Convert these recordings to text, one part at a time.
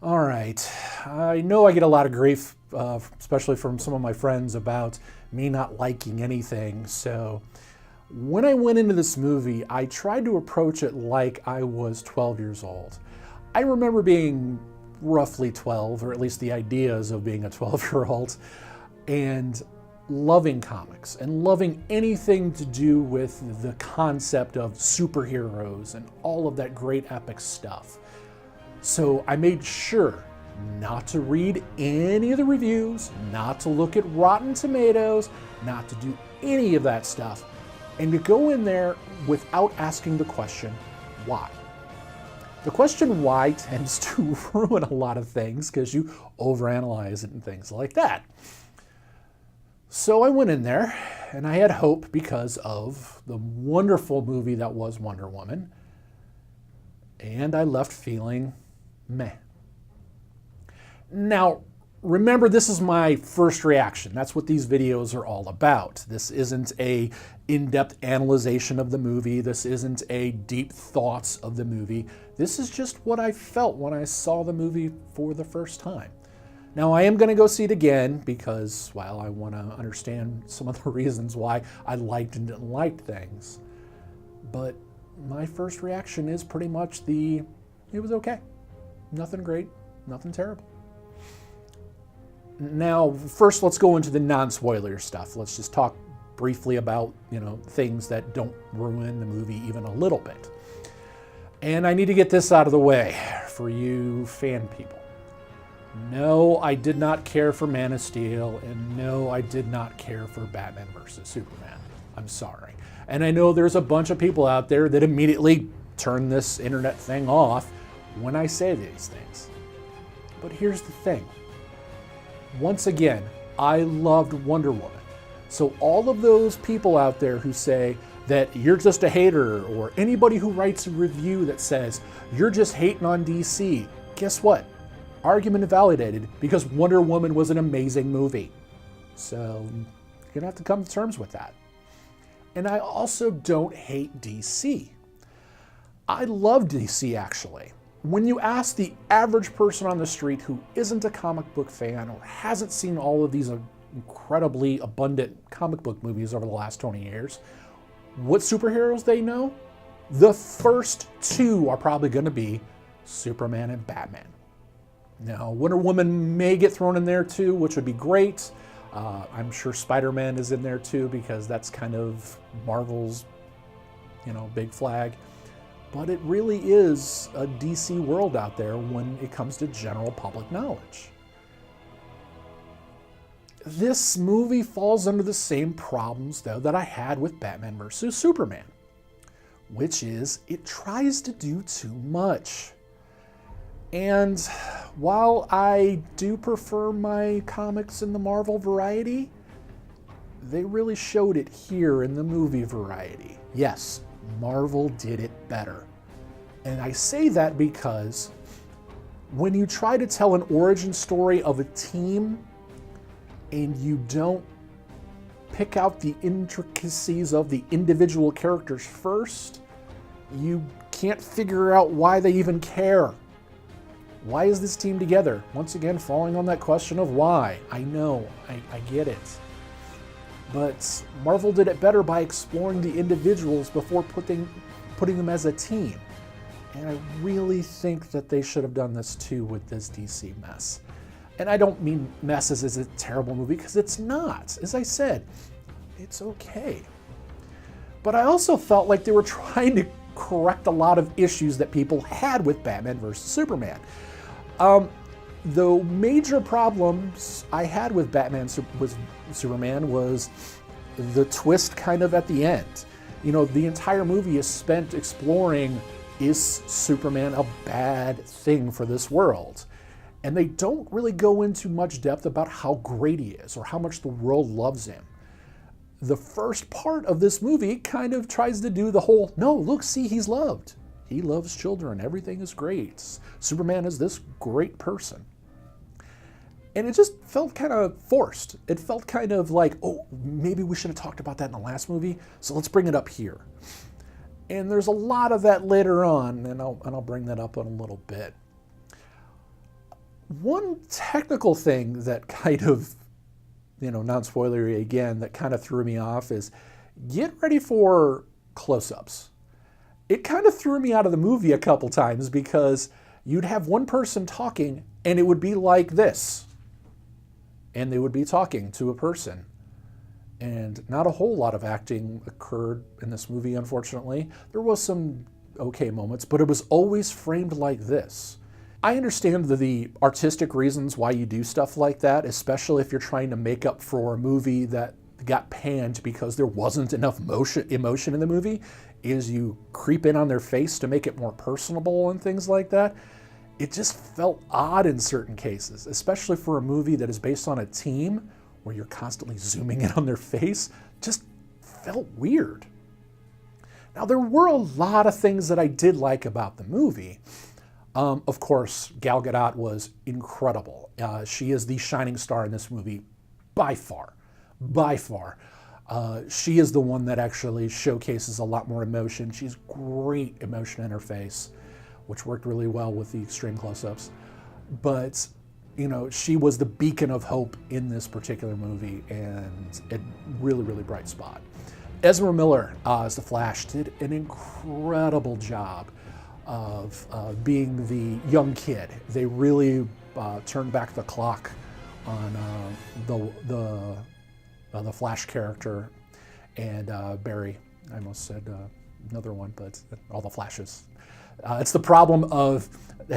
All right. I know I get a lot of grief, especially from some of my friends, about me not liking anything. So when I went into this movie, I tried to approach it like I was 12 years old. I remember being roughly 12, or at least the ideas of being a 12-year-old, and loving comics and loving anything to do with the concept of superheroes and all of that great epic stuff. So I made sure not to read any of the reviews, not to look at Rotten Tomatoes, not to do any of that stuff, and to go in there without asking the question, why? The question why tends to ruin a lot of things because you overanalyze it and things like that. So I went in there and I had hope because of the wonderful movie that was Wonder Woman, and I left feeling meh. Now, remember, this is my first reaction. That's what these videos are all about. This isn't a in-depth analyzation of the movie. This isn't a deep thoughts of the movie. This is just what I felt when I saw the movie for the first time. Now, I am going to go see it again because, well, I want to understand some of the reasons why I liked and didn't like things. But my first reaction is pretty much it was okay. Nothing great, nothing terrible. Now, first, let's go into the non-spoiler stuff. Let's just talk briefly about, things that don't ruin the movie even a little bit. And I need to get this out of the way for you fan people. No, I did not care for Man of Steel, and no, I did not care for Batman vs. Superman. I'm sorry. And I know there's a bunch of people out there that immediately turn this internet thing off when I say these things. But here's the thing. Once again, I loved Wonder Woman. So all of those people out there who say that you're just a hater, or anybody who writes a review that says you're just hating on DC, guess what? Argument validated, because Wonder Woman was an amazing movie. So you're gonna have to come to terms with that. And I also don't hate DC. I love DC, actually. When you ask the average person on the street who isn't a comic book fan or hasn't seen all of these incredibly abundant comic book movies over the last 20 years, what superheroes they know, the first two are probably going to be Superman and Batman. Now, Wonder Woman may get thrown in there too, which would be great. I'm sure Spider-Man is in there too, because that's kind of Marvel's, big flag. But it really is a DC world out there when it comes to general public knowledge. This movie falls under the same problems, though, that I had with Batman vs. Superman, which is it tries to do too much. And while I do prefer my comics in the Marvel variety, they really showed it here in the movie variety. Yes, Marvel did it better. And I say that because when you try to tell an origin story of a team and you don't pick out the intricacies of the individual characters first, you can't figure out why they even care. Why is this team together? Once again, falling on that question of why. I know, I get it. But Marvel did it better by exploring the individuals before putting them as a team. And I really think that they should have done this too with this DC mess. And I don't mean mess as a terrible movie, because it's not. As I said, it's okay. But I also felt like they were trying to correct a lot of issues that people had with Batman vs. Superman. The major problems I had with Superman was the twist kind of at the end. The entire movie is spent exploring, is Superman a bad thing for this world? And they don't really go into much depth about how great he is or how much the world loves him. The first part of this movie kind of tries to do the whole, no, look, see, he's loved. He loves children. Everything is great. Superman is this great person. And it just felt kind of forced. It felt kind of like, oh, maybe we should have talked about that in the last movie, so let's bring it up here. And there's a lot of that later on, and I'll bring that up in a little bit. One technical thing that kind of, non-spoilery again, that kind of threw me off is get ready for close-ups. It kind of threw me out of the movie a couple times because you'd have one person talking and it would be like this. And they would be talking to a person. And not a whole lot of acting occurred in this movie, unfortunately. There was some okay moments, but it was always framed like this. I understand the artistic reasons why you do stuff like that, especially if you're trying to make up for a movie that got panned because there wasn't enough emotion in the movie, is you creep in on their face to make it more personable and things like that. It just felt odd in certain cases, especially for a movie that is based on a team where you're constantly zooming in on their face. Just felt weird. Now, there were a lot of things that I did like about the movie. Of course, Gal Gadot was incredible. She is the shining star in this movie by far. By far. She is the one that actually showcases a lot more emotion. She's great emotion in her face, which worked really well with the extreme close-ups. But, she was the beacon of hope in this particular movie, and a really, really bright spot. Ezra Miller as the Flash did an incredible job of being the young kid. They really turned back the clock on the Flash character and Barry. I almost said another one, but all the Flashes. It's the problem of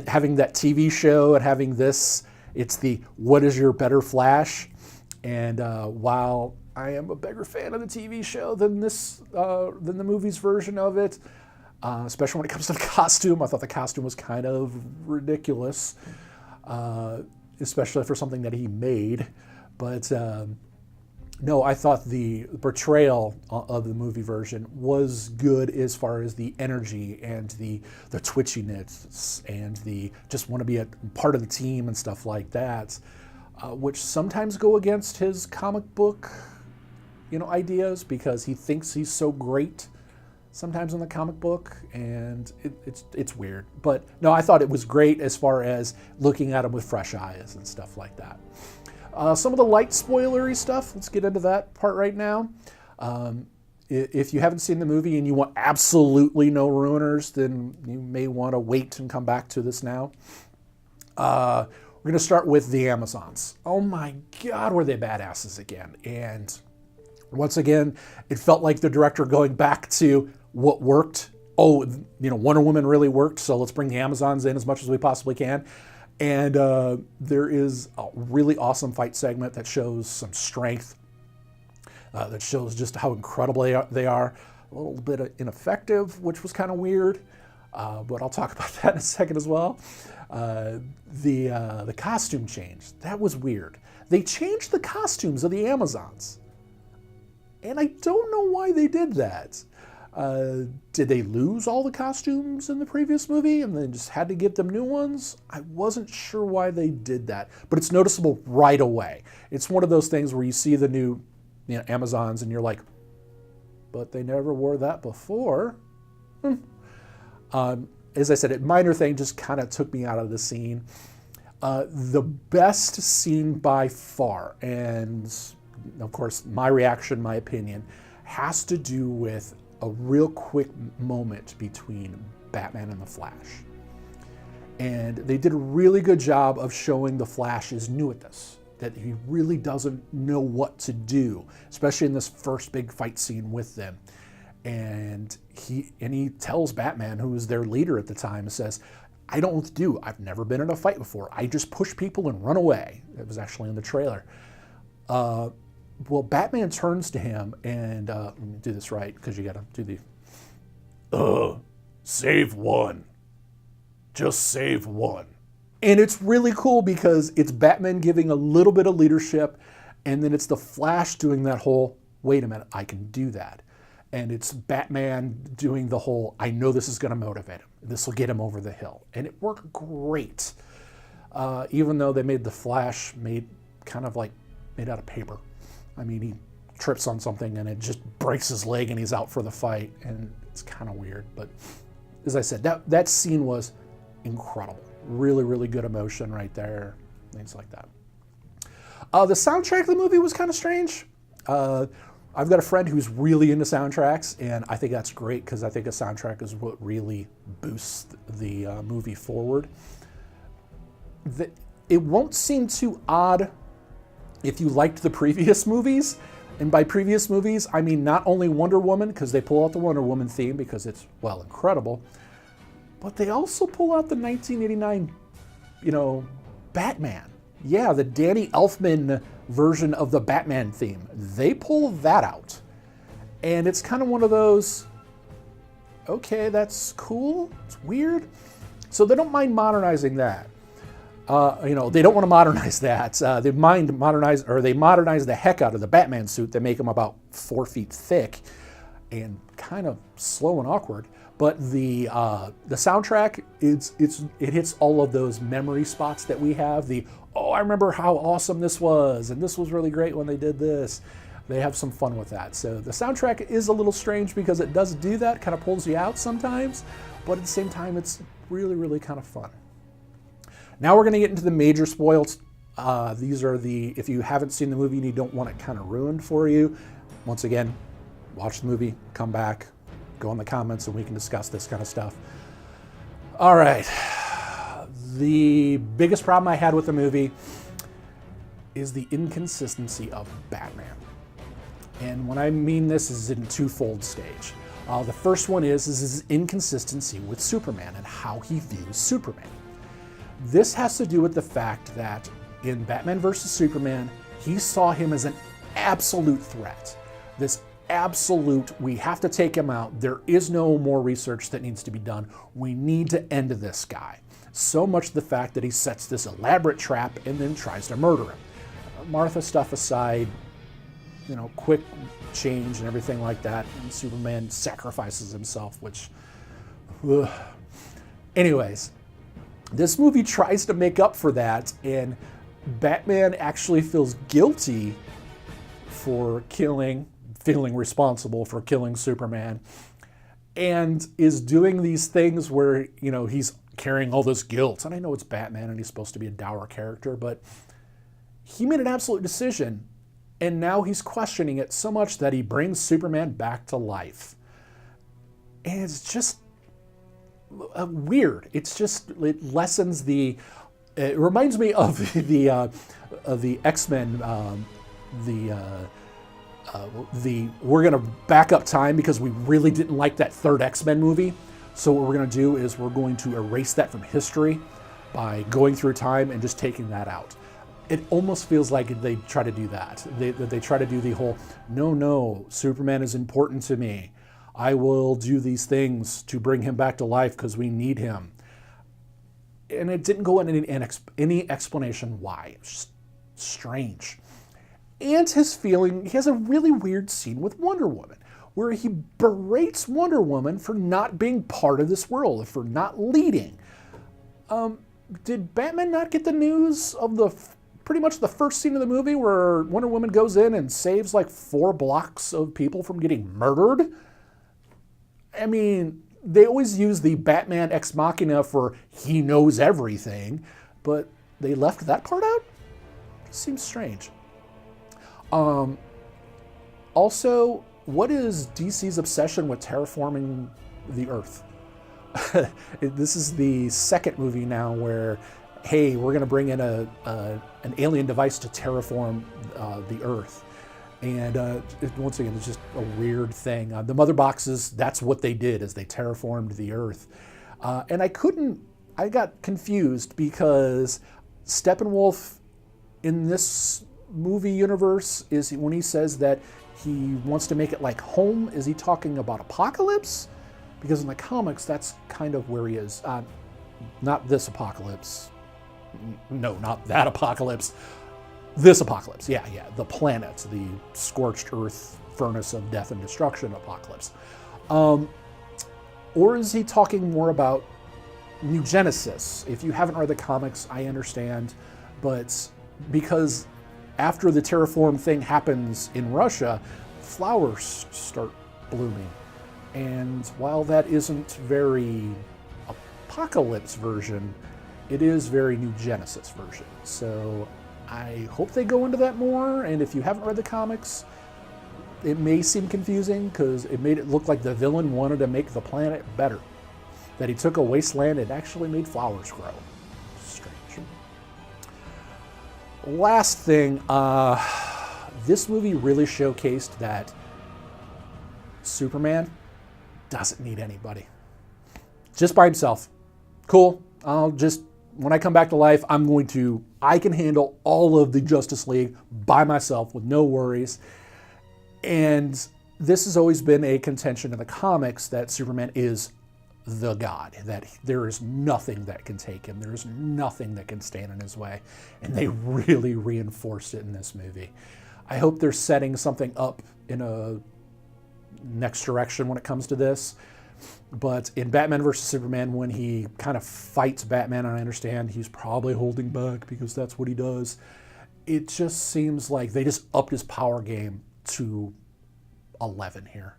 having that TV show and having this. It's the what is your better Flash? And while I am a bigger fan of the TV show than the movie's version of it, especially when it comes to the costume. I thought the costume was kind of ridiculous, especially for something that he made. But no, I thought the portrayal of the movie version was good as far as the energy and the twitchiness and the just want to be a part of the team and stuff like that, which sometimes go against his comic book, ideas, because he thinks he's so great sometimes in the comic book, and it's weird. But no, I thought it was great as far as looking at him with fresh eyes and stuff like that. Some of the light spoilery stuff, let's get into that part right now. If you haven't seen the movie and you want absolutely no ruiners, then you may want to wait and come back to this now. We're going to start with the Amazons. Oh my God, were they badasses again. And once again, it felt like the director going back to what worked. Oh, Wonder Woman really worked, so let's bring the Amazons in as much as we possibly can. And there is a really awesome fight segment that shows some strength, that shows just how incredible they are. A little bit ineffective, which was kind of weird, but I'll talk about that in a second as well. The costume change, that was weird. They changed the costumes of the Amazons, and I don't know why they did that. Did they lose all the costumes in the previous movie and then just had to get them new ones? I wasn't sure why they did that, but it's noticeable right away. It's one of those things where you see the new Amazons and you're like, but they never wore that before. As I said, a minor thing just kind of took me out of the scene. The best scene by far, and of course my reaction, my opinion, has to do with a real quick moment between Batman and the Flash. And they did a really good job of showing the Flash is new at this, that he really doesn't know what to do, especially in this first big fight scene with them. And he tells Batman, who was their leader at the time, says, I don't know what to do. I've never been in a fight before. I just push people and run away. It was actually in the trailer. Well, Batman turns to him and, let me do this right, because you got to do the, save one. Just save one. And it's really cool because it's Batman giving a little bit of leadership, and then it's the Flash doing that whole, wait a minute, I can do that. And it's Batman doing the whole, I know this is going to motivate him. This will get him over the hill. And it worked great. Even though they made the Flash made out of paper. I mean, he trips on something and it just breaks his leg and he's out for the fight. And it's kind of weird. But as I said, that scene was incredible. Really, really good emotion right there. things like that. The soundtrack of the movie was kind of strange. I've got a friend who's really into soundtracks, and I think that's great because I think a soundtrack is what really boosts the movie forward. It won't seem too odd if you liked the previous movies. And by previous movies, I mean not only Wonder Woman, because they pull out the Wonder Woman theme because it's, well, incredible, but they also pull out the 1989, Batman. Yeah, the Danny Elfman version of the Batman theme. They pull that out. And it's kind of one of those, okay, that's cool, it's weird. So they don't mind modernizing that. They don't want to modernize that. They modernize the heck out of the Batman suit. They make him about 4 feet thick and kind of slow and awkward. But the soundtrack, it hits all of those memory spots that we have. I remember how awesome this was, and this was really great when they did this. They have some fun with that. So the soundtrack is a little strange because it does do that, kind of pulls you out sometimes, but at the same time, it's really, really kind of fun. Now we're going to get into the major spoils. These are if you haven't seen the movie and you don't want it kind of ruined for you, once again, watch the movie, come back, go in the comments, and we can discuss this kind of stuff. All right. The biggest problem I had with the movie is the inconsistency of Batman. And when I mean this is in twofold stage. The first one is his inconsistency with Superman and how he views Superman. This has to do with the fact that in Batman vs. Superman, he saw him as an absolute threat. This absolute, we have to take him out. There is no more research that needs to be done. We need to end this guy. So much the fact that he sets this elaborate trap and then tries to murder him. Martha stuff aside, quick change and everything like that, and Superman sacrifices himself, which, anyways, this movie tries to make up for that, and Batman actually feels guilty for feeling responsible for killing Superman, and is doing these things where, he's carrying all this guilt. And I know it's Batman and he's supposed to be a dour character, but he made an absolute decision, and now he's questioning it so much that he brings Superman back to life. And it's just weird. It lessens it reminds me of the X-Men, we're going to back up time because we really didn't like that third X-Men movie. So what we're going to do is we're going to erase that from history by going through time and just taking that out. It almost feels like they try to do that. They try to do the whole, no, Superman is important to me. I will do these things to bring him back to life because we need him. And it didn't go into any explanation why. It's just strange. And he has a really weird scene with Wonder Woman, where he berates Wonder Woman for not being part of this world, for not leading. Did Batman not get the news of pretty much the first scene of the movie where Wonder Woman goes in and saves like 4 blocks of people from getting murdered? I mean, they always use the Batman ex machina for he knows everything, but they left that part out? It seems strange. Also, what is DC's obsession with terraforming the Earth? This is the second movie now where, hey, we're going to bring in an alien device to terraform the Earth. And once again, it's just a weird thing. The mother boxes, that's what they did, is they terraformed the Earth. And I got confused because Steppenwolf in this movie universe, when he says that he wants to make it like home, is he talking about Apocalypse? Because in the comics, that's kind of where he is. Not this Apocalypse. No, not that Apocalypse. This Apocalypse, yeah, the planet, the scorched earth furnace of death and destruction Apocalypse. Or is he talking more about New Genesis? If you haven't read the comics, I understand, but because after the terraform thing happens in Russia, flowers start blooming. And while that isn't very Apocalypse version, it is very New Genesis version. So I hope they go into that more, and if you haven't read the comics, it may seem confusing because it made it look like the villain wanted to make the planet better. That he took a wasteland and actually made flowers grow. Strange. Last thing, this movie really showcased that Superman doesn't need anybody. Just by himself. Cool. When I come back to life, I can handle all of the Justice League by myself with no worries. And this has always been a contention in the comics that Superman is the god, that there is nothing that can take him. There is nothing that can stand in his way. And they really reinforced it in this movie. I hope they're setting something up in a next direction when it comes to this. But in Batman vs. Superman, when he kind of fights Batman, and I understand he's probably holding back because that's what he does, it just seems like they just upped his power game to 11 here.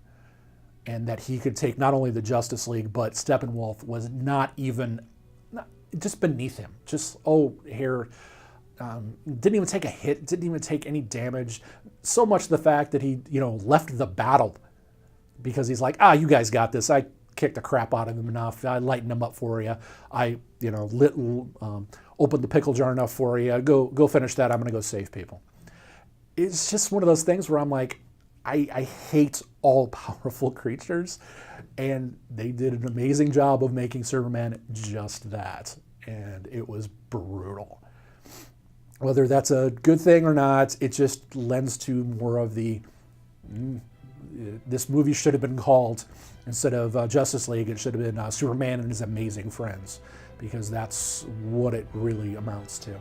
And that he could take not only the Justice League, but Steppenwolf was just beneath him. Didn't even take a hit, didn't even take any damage. So much the fact that he, left the battle because he's like, you guys got this. I kicked the crap out of him enough. I lightened him up for you. I, opened the pickle jar enough for you. Go finish that. I'm going to go save people. It's just one of those things where I'm like, I hate all powerful creatures, and they did an amazing job of making Superman just that, and it was brutal. Whether that's a good thing or not, it just lends to more of the, this movie should have been called, instead of Justice League, it should have been Superman and His Amazing Friends, because that's what it really amounts to.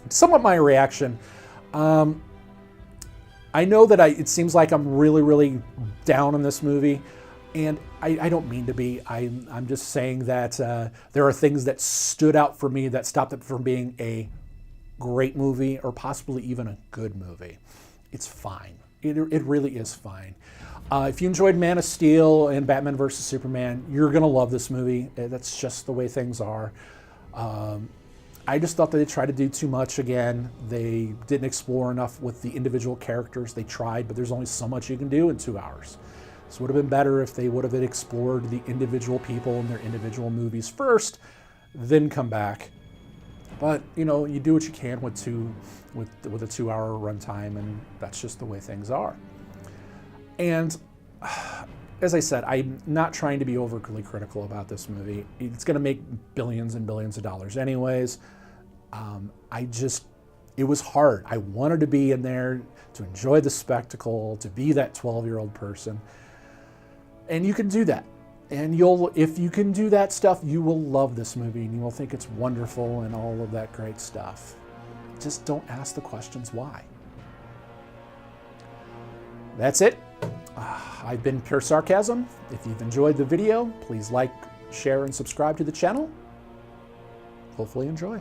Somewhat my reaction. I know that it seems like I'm really, really down on this movie, and I don't mean to be. I'm just saying that there are things that stood out for me that stopped it from being a great movie or possibly even a good movie. It's fine. It really is fine. If you enjoyed Man of Steel and Batman vs. Superman, you're going to love this movie. That's just the way things are. I just thought that they tried to do too much again. They didn't explore enough with the individual characters. They tried, but there's only so much you can do in 2 hours. So it would have been better if they would have explored the individual people in their individual movies first, then come back. But, you do what you can with a 2-hour runtime, and that's just the way things are. And as I said, I'm not trying to be overly critical about this movie. It's going to make billions and billions of dollars anyways. It was hard. I wanted to be in there to enjoy the spectacle, to be that 12-year-old person. And you can do that. And if you can do that stuff, you will love this movie and you will think it's wonderful and all of that great stuff. Just don't ask the questions why. That's it. I've been Pure Sarcasm. If you've enjoyed the video, please like, share, and subscribe to the channel. Hopefully enjoy.